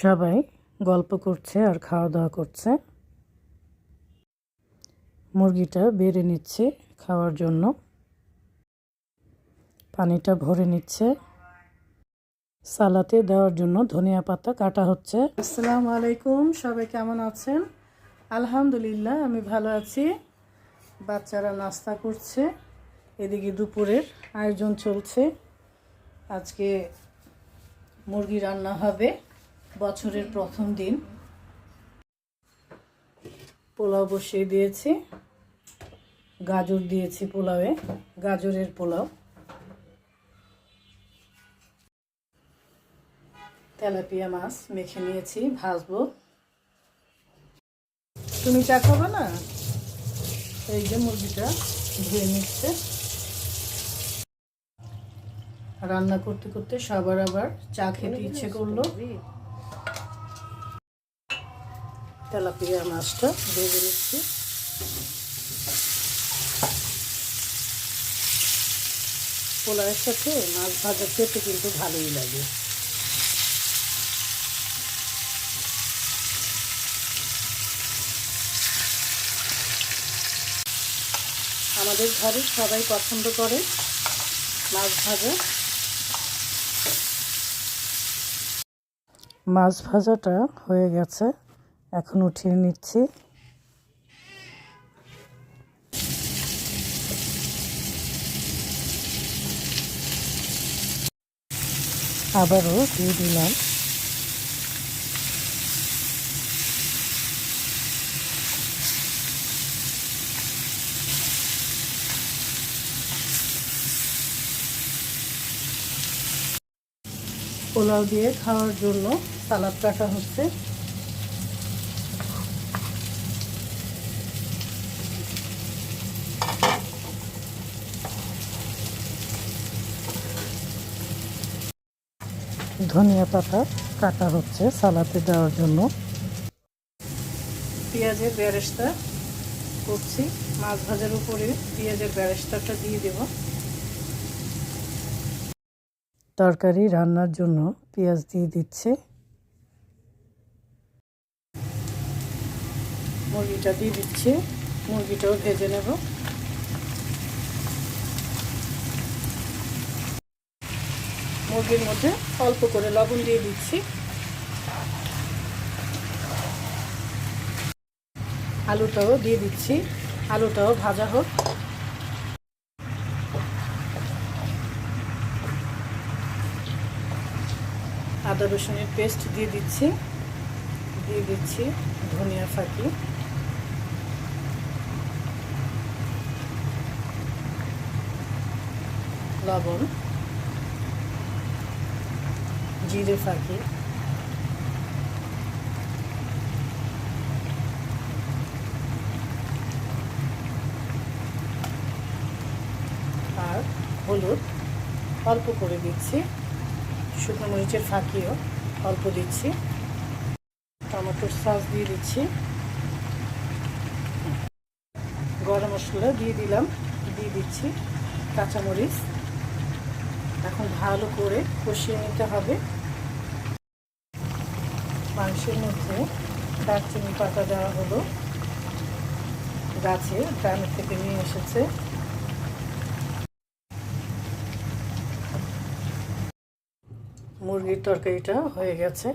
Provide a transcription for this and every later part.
সবাই গল্প করছে আর খাওয়া দাওয়া করছে। মুরগিটা বেড়ে নিচ্ছে খাওয়ার জন্য, পানিটা ভরে নিচ্ছে। সালাতে দেওয়ার জন্য ধনিয়া পাতা কাটা হচ্ছে। আসসালামু আলাইকুম, সবাই কেমন আছেন? আলহামদুলিল্লাহ, আমি ভালো আছি। বাচ্চারা নাস্তা করছে, এদিকে দুপুরের আয়োজন চলছে। আজকে মুরগি রান্না হবে, বছরের প্রথম দিন। পোলাও বসিয়ে দিয়েছি, গাজর দিয়েছি পোলাওয়ে, গাজরের পোলাও। তেলাপিয়া মাছ মেখে নিয়েছি, ভাজবো। তুমি চা খাবে না? এই যে মুরগিটা ধুয়ে নিচ্ছে। রান্না করতে করতে সবার আবার চা খেতে ইচ্ছে করলো। তেলাপিয়া মাছটা ভেজে নিচ্ছি। পোলাওয়ের সাথে মাছ ভাজা খেতে কিন্তু ভালোই লাগে। আমাদের ঘরে সবাই পছন্দ করে মাছ ভাজা। মাছ ভাজাটা হয়ে গেছে, এখন উঠিয়ে নিচ্ছি। আবারও দিয়ে দিলাম। পোলাও দিয়ে খাওয়ার জন্য সালাদ কাটা হচ্ছে। ধনিয়া পাতা কাটা হচ্ছে সালাদে দেওয়ার জন্য। পেঁয়াজের বেরেস্তা করছি, মাছ ভাজার উপরে পেঁয়াজের বেরেস্তাটা দিয়ে দেব। তরকারি রান্নার জন্য পেঁয়াজ দিয়ে দিচ্ছে। মুরগিটা দিয়ে দিচ্ছি, মুরগিটাও ভেজে নেব। মুরগির মধ্যে অল্প করে লবণ দিয়ে দিচ্ছি। আলুটাও দিয়ে দিচ্ছি, আলুটাও ভাজা হোক। আদা রসুনের পেস্ট দিয়ে দিচ্ছি, ধনিয়া ফাঁকি, লবণ, জিরে ফাঁকি, আর হলুদ অল্প করে দিচ্ছি। শুকনো মরিচের ফাঁকিও অল্প দিচ্ছি। টমেটোর সস দিয়ে দিচ্ছি। গরম মশলা দিয়ে দিচ্ছি কাঁচামরিচ। এখন ভালো করে কষিয়ে নিতে হবে। মাংসের মধ্যে দারচিনি পাতা দেওয়া হলো, গাছে গ্রামের থেকে নিয়ে এসেছে। মুরগির তরকারিটা হয়ে গেছে,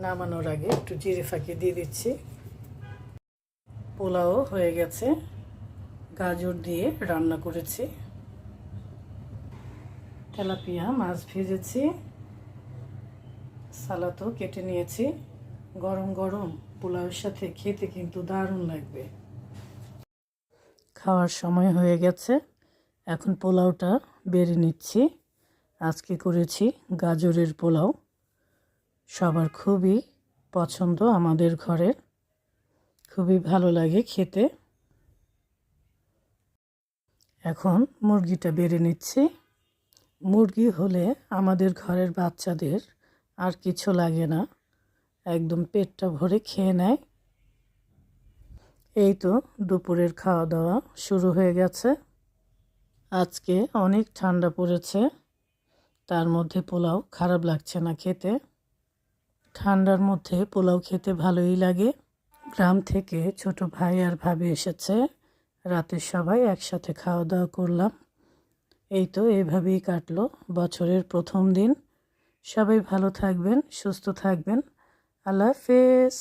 নামানোর আগে একটু জিরে ফাঁকি দিয়ে দিচ্ছি। পোলাও হয়ে গেছে, গাজর দিয়ে রান্না করেছি। তেলাপিয়া মাছ ভেজেছি, সালাদও কেটে নিয়েছি। গরম গরম পোলাওয়ের সাথে খেতে কিন্তু দারুণ লাগবে। খাওয়ার সময় হয়ে গেছে, এখন পোলাওটা বেড়ে নিচ্ছি। আজকে করেছি গাজরের পোলাও, সবার খুবই পছন্দ, আমাদের ঘরের খুবই ভালো লাগে খেতে। এখন মুরগিটা বেড়ে নিচ্ছি। মুরগি হলে আমাদের ঘরের বাচ্চাদের আর কিছু লাগে না, একদম পেটটা ভরে খেয়ে নেয়। এই তো দুপুরের খাওয়া দাওয়া শুরু হয়ে গেছে। আজকে অনেক ঠান্ডা পড়েছে, তার মধ্যে পোলাও খারাপ লাগছে না খেতে। ঠান্ডার মধ্যে পোলাও খেতে ভালোই লাগে। গ্রাম থেকে ছোট ভাই আর ভাবি এসেছে, রাতে সবাই একসাথে খাওয়া দাওয়া করলাম। এই তো এভাবেই কাটলো বছরের প্রথম দিন। সবাই ভালো থাকবেন, সুস্থ থাকবেন। আল্লাহ হাফেজ।